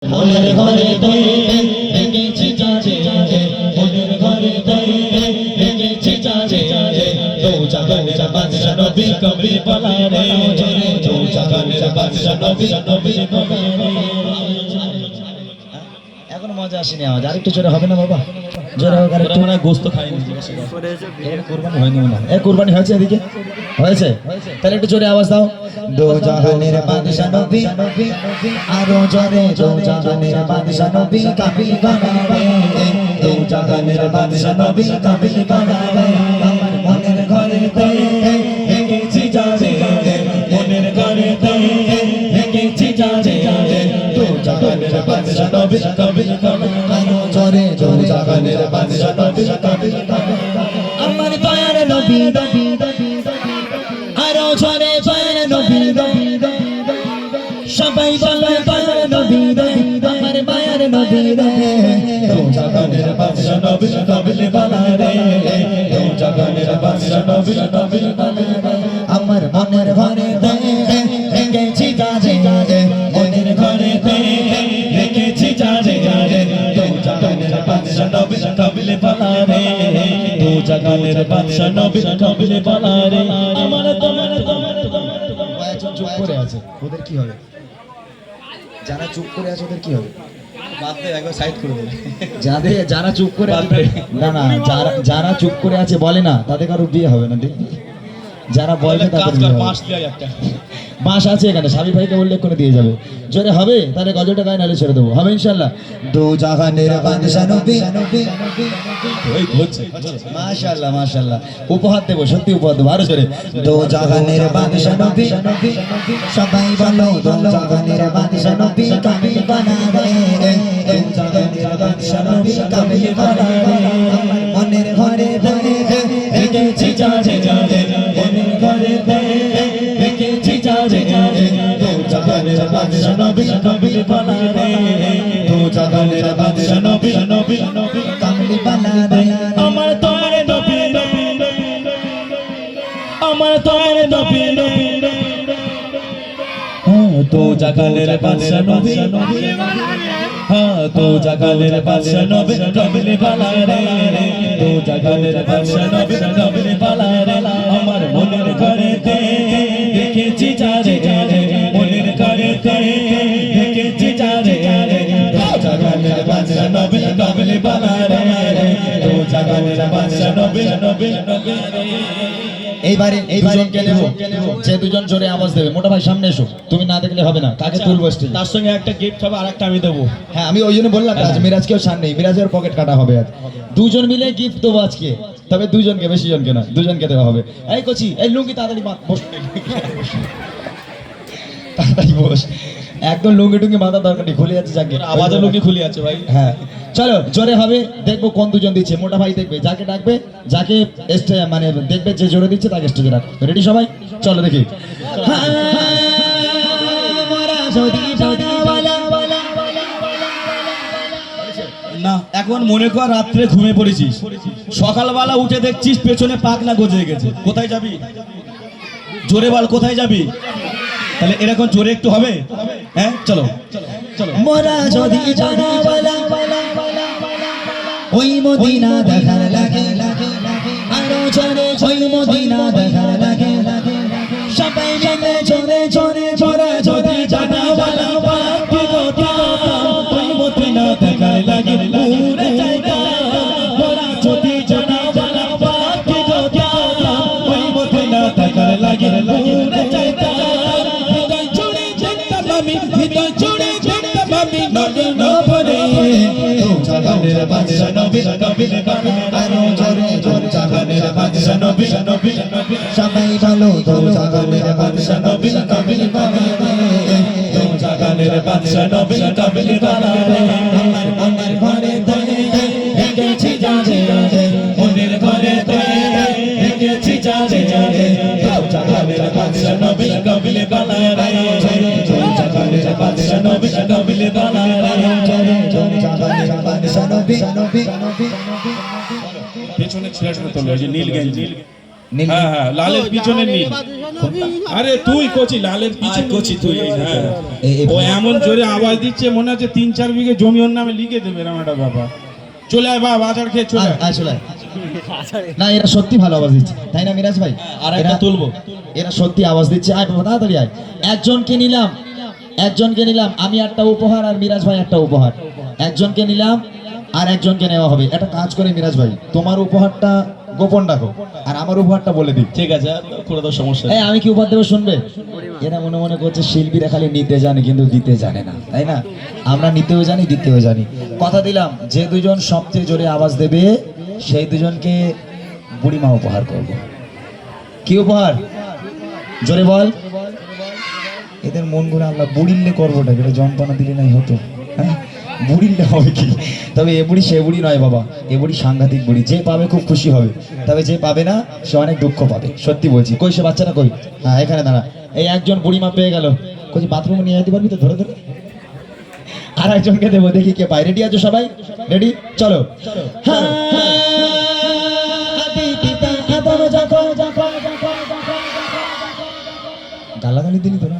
মনের ঘরে দেখেছি যারে মনের ঘরে দেখেছি যারে দো জাগানের বাদশা নবী কবি বলা রে দো জাগানের বাদশা নবী বলা রে। এখন মজা আসেনি আওয়াজ, আরেকটু জোরে হবে না বাবা? জোরে হোক আরেকটু। মানে গোশত খাইনি, কুরবানি হয়নি না? এ কুরবানি হয়েছে? এদিকে হয়েছে? তাহলে একটু জোরে আওয়াজ দাও। দো জাহানের বাদশা নবী আরো জোরে দো জাহানের বাদশা নবী কাবিল বানা রে দো জাহানের বাদশা নবী কাবিল বানা রে। আমার মনের ঘরে দেখেছি যারে মনের ঘরে দেখেছি যারে দো জাহানের বাদশা নবী কাবিল বানা আরো জোরে দো জাহানের বাদশা নবী কাবিল বানা। আমার দয়ার নবী আরো জোরে জয় নবী সবাই বলে দয়ার নবী আমার মায়ের নবী রে দো জাহানের বাদশা নবী কাবিল বানা রে দো জাহানের বাদশা নবী কাবিল বানা রে। আমার মনের ঘরে দেখেছি যারে মনের ঘরে দেখেছি যারে দো জাহানের বাদশা নবী কাবিল বানা রে দো জাহানের বাদশা নবী কাবিল বানা রে। আমার তোমার কয়েকজন চুপ করে আছে, ওদের কি হবে? যারা চুপ করে আছে ওদের কি হবে? যারা চুপ করে আছে না যারা চুপ করে আছে বলে না তাদের কারো বিয়ে হবে না। যারা বলবে তাদের বিয়ে হবে। বাঁশ আছে এখানে, স্বামী ভাইকে উল্লেখ করে দিয়ে যাবে। জোরে হবে তাহলে গজলটা গায়ে নালে ছেড়ে দেবো, হবে ইনশাল্লাহ। দো জাহানের বাদশা নবী মাশাআল্লাহ মাশাআল্লাহ, উপহার দেবো, সত্যি উপহার দেবো। আরো জোরে দো জাহানের বাদশা নবী সবাই বলো দো জাহানের বাদশা নবী কাবিল বানা রে দো জাহানের বাদশা নবী কাবিল বানা রে। আমার মনের ঘরে দেখেছি যারে মনের ঘরে দেখেছি যারে দো জাহানের বাদশা নবী কাবিল বানা রে দো জাহানের বাদশা নবী কাবিল বানা রে। আমার তোমার নবী আমার তোমার নবী দো জাহানের বাদশা নবী দো জাহানের বাদশা নবী কাবিল বানা রে দো জাহানের বাদশা নবী কাবিল বানা রে। আমার মনের ঘরে দেখেছি যারে মনের ঘরে দেখেছি যারে দো জাহানের বাদশা নবী কাবিল বানা রে দো জাহানের বাদশা নবী এইবারে দুজনকে নেব, যে দুজন জোরে আওয়াজ দেবে। মোটা ভাই সামনে এসো, তুমি না দেখলে হবে না। কাকে তুলবো স্টেজে? তার সঙ্গে একটা গিফট হবে, আরেকটা আমি দেবো। হ্যাঁ আমি ওই জন্য বললাম আজ মিরাজকেও সামনে নেই, মিরাজের পকেট কাটা হবে আজ। দুজন মিলে গিফট দেবো আজকে, তবে দুজনকে, বেশি জনকে না, দুজনকে দেওয়া হবে। এই কচি এই লুঙ্গি তাড়াতাড়ি বস, তাড়াতাড়ি বস। একদম লুঙ্গি টুঙ্গি বাঁধার দরকার নেই, খুলে যাচ্ছে যাকে আওয়াজে লুঙ্গি খুলে যাচ্ছে ভাই। হ্যাঁ চলো জোরে হবে, দেখবো কোন দুজন দিচ্ছে। মোটা ভাই দেখবে, যাকে ডাকবে, যাকে মানে দেখবে যে জোরে দিচ্ছে তাকে স্টেজে রাখো। রেডি সবাই? চলো দেখি। না এখন মনে কর রাত্রে ঘুমিয়ে পড়েছিস, সকালবেলা উঠে দেখছিস পেছনে পাখনা গজে গেছে, কোথায় যাবি? জোরে বল কোথায় যাবি? তাহলে এরকম জোরে একটু হবে। হ্যাঁ চলো চলো। মোরা যদি জানা ওই মদিনা দেখার লাগে আরো জোরে ওই মদিনা দেখার লাগে সবাই মিলে জোরে জোরে মোরা যদি জানা ওই মদিনা দেখার লাগে উড়ে যাইতা মোরা যদি জানা ওই মদিনা দেখার লাগে উড়ে যাইতা জাহানের বাদশা নবী কাবিল বানা আরো জোরে জোরে জাহানের বাদশা নবী সবাই বলো দো জাহানের বাদশা নবী কাবিল বানা দো জাহানের বাদশা নবী কাবিল বানা আমার মনের ঘরে দেখেছি যারে মনের ঘরে দেখেছি যারে দো জাহানের বাদশা নবী কাবিল বানা দো জাহানের বাদশা নবী কাবিল বানা পেছনে ছেড়ে তোলো, যে নীল গেঞ্জি, হ্যাঁ হ্যাঁ লালের পিছনে নীল, আরে তুই কচি লালের পিছে কচি তুই হ্যাঁ ও এমন জোরে আওয়াজ দিচ্ছে মনে হচ্ছে 3-4 বিঘে জমি ওর নামে লিখে দেবে এরকম একটা ব্যাপার চলে আয় বাবা আচার খেয়ে চলে আয় চলে আয়। না এরা সত্যি ভালো আওয়াজ দিচ্ছে তাই না মিরাজ ভাই? আর একটা তুলবো এরা সত্যি আওয়াজ দিচ্ছে। আয় বাবা তাড়াতাড়ি আয়। একজনকে নিলাম আমি একটা উপহার আর মিরাজ ভাই একটা উপহার। একজনকে নিলাম আর একজনকে নেওয়া হবে। একটা কাজ করে মিরাজ ভাই তোমার উপহারটা গোপন রাখো আর আমার উপহারটা বলে দিই। ঠিক আছে করে দাও সমস্যা এই আমি কি উপহার দেবো শুনবে? এরা মনে করছে শিল্পীরা খালি নিতে জানে কিন্তু দিতে জানে না তাই না? আমরা নিতেও জানি দিতেও জানি। কথা দিলাম যে দুজন সবচেয়ে জোরে আওয়াজ দেবে সেই দুজনকে বুড়িমা উপহার করবো। কি উপহার জোরে বল। এদের মন করে আমরা বুড়িলে করবোটা এটা যন্ত্রণা দিলে নাই হতো হ্যাঁ বুড়িলে হবে কি? তবে এ বুড়ি সে বুড়ি নয় বাবা, এ বুড়ি সাংঘাতিক বুড়ি। যে পাবে খুব খুশি হবে, তবে যে পাবে না সে অনেক দুঃখ পাবে। সত্যি বলছি। কই সে বাচ্চাটা কই? হ্যাঁ এখানে দাঁড়া। এই একজন বুড়িমা পেয়ে গেল। কই বাথরুমে নিয়ে যেতে পারবি তো ধরে ধরে? আর একজনকে দেবো দেখি কে পায়। রেডি আছো সবাই? রেডি চলো। গালাগালি দিলি তোরা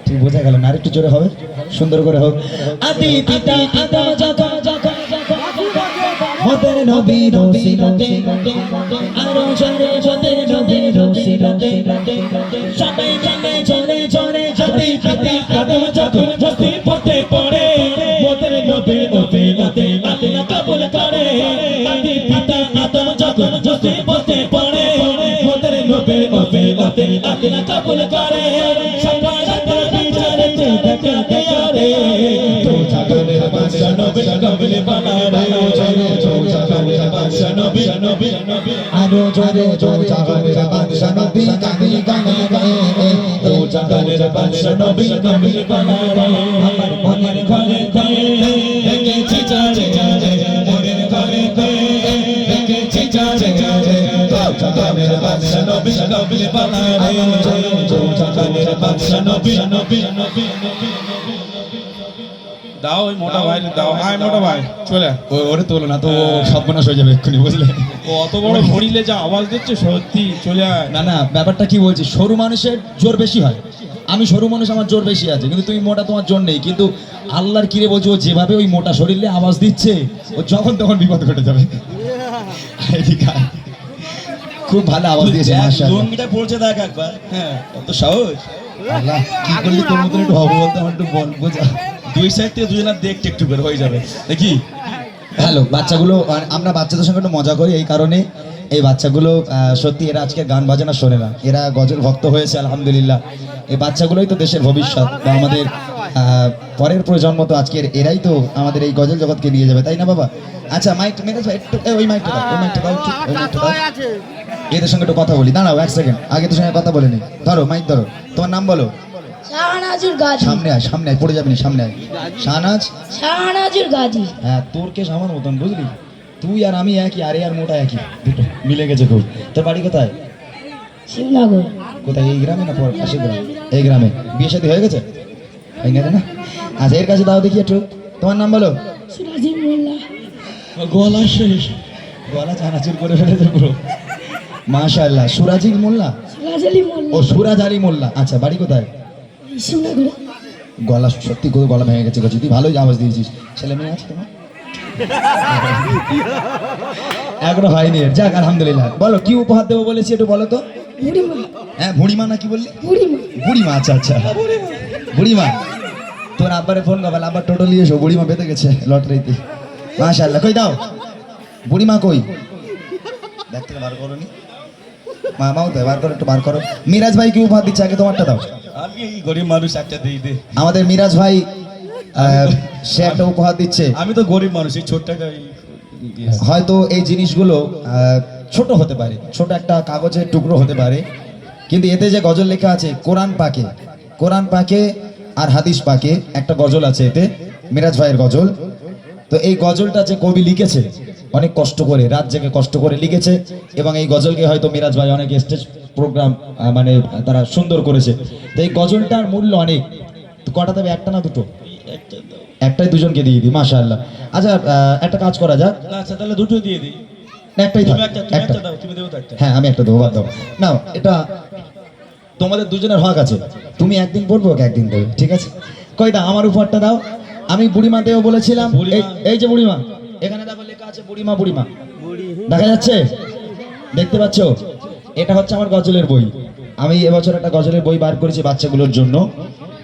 ঠিক বোঝা গেল না। আর একটু জোরে হবে সুন্দর করে হোক। আদি পিতা আদম যখন হতের নবী রসিলতে আরো জোরে হতের নবী রসিলতে সবাই জানে জোরে জোরে যদি পিতা আদম যখন ভক্তি পথে পড়ে হতের নবী রসিলতে আল্লাহ কবুল করে। আদি পিতা আদম যখন ভক্তি পথে পড়ে হতের নবী রসিলতে আল্লাহ কবুল করে। সবাই আরো জোরে জোরে জাগানের বাদশা নবী কামিল গানে গায়ে তো জাগানের বাদশা নবী কামিল গানে গায়ে আমার মনের ঘরে ঘরে দেখেছি চারে চারে মনের ঘরে ঘরে দেখেছি চারে চারে তো জাগানের বাদশা নবী কামিল গানে গায়ে তো জাগানের বাদশা নবী নবী নবী দাও ওই মোটা ভাই দাও। আয় মোটা ভাই চলে ওরে তোলো না তো সর্বনাশ হয়ে যাবে এক্ষুনি বুঝলে। ও অত বড় ভরিলে যা আওয়াজ দিচ্ছে সত্যি চলে আয়। না না ব্যাপারটা কি বলছি, সরু মানুষের জোর বেশি হয়। আমি সরু মানুষ আমার জোর বেশি আছে কিন্তু তুমি মোটা তোমার জোর নেই। কিন্তু আল্লাহর কিরে বলছো ও যেভাবে ওই মোটা শরীরে আওয়াজ দিচ্ছে ও যখন তখন বিপদ ঘটে যাবে। খুব ভালো আওয়াজ দিয়েছে মাশাআল্লাহ। লুঙ্গিটা পড়ছে দেখ একবার। হ্যাঁ কত সাহস। আল্লাহ কি করলি তোর মতন একটু হবে বলতে আমার একটু বল বোঝা। দুই সাইড থেকে দুজনা দেখতে একটু বের হয়ে যাবে দেখি। হ্যালো বাচ্চাগুলো আমরা বাচ্চাদের সঙ্গে একটু মজা করি এই কারণে এই বাচ্চাগুলো সত্যি এরা আজকে গান বাজনা শোনে না, এরা গজল ভক্ত হয়েছে আলহামদুলিল্লাহ। এই বাচ্চাগুলোই তো দেশের ভবিষ্যৎ বা আমাদের পরের প্রজন্ম তো আজকের এরাই তো আমাদের এই গজল জগৎকে নিয়ে যাবে তাই না বাবা? আচ্ছা মাইক মেরে একটু ওই মাইকটা দাও, ওই মাইকটা দাও, ওই মাইকটা দাও। এদের সঙ্গে একটু কথা বলি, দাঁড়াও 1 সেকেন্ড। আগে তোর সঙ্গে কথা বলে নি। ধরো মাইক ধরো, তোমার নাম বলো। শাহনাজুর গাজী। সামনে আয় সামনে আয়, পড়ে যাবি না, সামনে আয়। শাহনাজুর গাজী। হ্যাঁ তোর কেস আমার মতন বুঝলি, তুই আর আমি একই, আরে আর মোটা একই, দুটো মিলে গেছে খুব। তোর বাড়ি কোথায়? শিবনগর। কোথায় এই গ্রামে না পাশের গ্রামে? এই গ্রামে। বিয়ে শাদী হয়ে গেছে? হয়ে গেছে না? আচ্ছা এর কাছে দাও দেখি একটু, তোমার নাম বলো। সুরাজি মোল্লা। গলা শেষ, গলা চানাচুর করে ফেলেছে পুরো। মাশাআল্লাহ। সুরাজি মোল্লা? সুরাজ আলী মোল্লা। ও সুরাজ আলী মোল্লা। আচ্ছা বাড়ি কোথায়? শিবনগরে। গলা সত্যি করে গলা ভেঙে গেছে, তুই ভালোই আওয়াজ দিয়েছিস। ছেলে মেয়ে আছে তোমার? এখনো হয়নি। যাক আলহামদুলিল্লাহ। বলো কি উপহার দেবো বলেছি একটু বলো তো। বুড়িমা। হ্যাঁ বুড়িমা না কি বললি? বুড়িমা। বুড়িমা আচ্ছা আচ্ছা বুড়িমা। তোর আব্বারে ফোন করবে, আব্বার টোটো নিয়ে এসো, বুড়িমা বেঁধে গেছে লটারিতে। মাশাআল্লাহ। কই দাও বুড়িমা কই? ব্যাগ থেকে বার করো নি, মামাও তো বার করো, একটু বার করো। মিরাজ ভাই কি উপহার দিচ্ছে আগে তোমারটা দাও। আমি এই গরিব মানুষ একটা দিয়ে দে। আমাদের মিরাজ ভাই সে একটা উপহার দিচ্ছে। আমি তো গরিব মানুষ, এই ছোট্ট একটা হয়তো এই জিনিসগুলো ছোট হতে পারে, ছোট একটা কাগজের টুকরো হতে পারে, কিন্তু এতে যে গজল লেখা আছে কোরআন পাকে আর হাদিস পাকে একটা গজল আছে এতে, মিরাজ ভাইয়ের গজল। তো এই গজলটা যে কবি লিখেছে অনেক কষ্ট করে, রাত জেগে কষ্ট করে লিখেছে, এবং এই গজলকে হয়তো মিরাজ ভাই অনেক স্টেজ প্রোগ্রাম মানে তারা সুন্দর করেছে। তো এই গজলটার মূল্য অনেক। তো কটা দেবে, একটা না দুটো? একটাই দুজনকে দিয়ে দিই। মাশাআল্লাহ। আচ্ছা একটা কাজ করা যাক। আচ্ছা তাহলে দুটো দিয়ে দিই। একটাই থাক, তুমি একটা একটা দাও, তুমি দেবো তো একটা। হ্যাঁ আমি একটা দেবো, বাদ দাও। নাও এটা তোমাদের দুজনের হক আছে, তুমি একদিন পড়বো, ওকে একদিন দেবে, ঠিক আছে? কই দাও আমার উপহারটা দাও। আমি বুড়িমাতেও বলেছিলাম, এই যে বুড়িমা, এখানে দেখো লেখা আছে বুড়িমা, বুড়িমা দেখা যাচ্ছে, দেখতে পাচ্ছ? এটা হচ্ছে আমার গজলের বই। আমি এবছর একটা গজলের বই বার করেছি বাচ্চাগুলোর জন্য,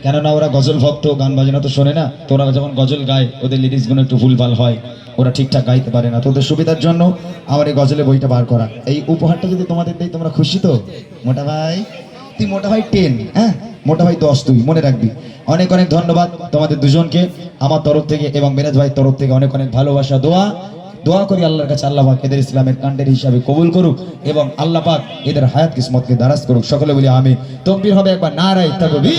কেননা ওরা গজল ভক্ত, গান বাজনা তো শোনে না, তো ওরা যখন গজল গায় ওদের লিরিক্সগুলো একটু ভুলভাল হয়, ওরা ঠিকঠাক গাইতে পারে না, তো ওদের সুবিধার জন্য আমার এই গজলের বইটা বার করা। এই উপহারটা যদি তোমাদের দেই তোমরা খুশি তো? মোটা ভাই তুই, মোটা ভাই 10, হ্যাঁ মোটা ভাই 10, তুই মনে রাখবি। অনেক অনেক ধন্যবাদ তোমাদের দুজনকে আমার তরফ থেকে এবং মেরাজ ভাইয়ের তরফ থেকে অনেক অনেক ভালোবাসা, দোয়া করি আল্লাহর কাছে আল্লাহ পাক এদের ইসলামের কাণ্ডের হিসাবে কবুল করুক এবং আল্লাহ পাক এদের হায়াত কিসমতকে দারাজ করুক। সকলে বলি আমিন। তাকবীর হবে একবার, নারায়ে তাকবীর।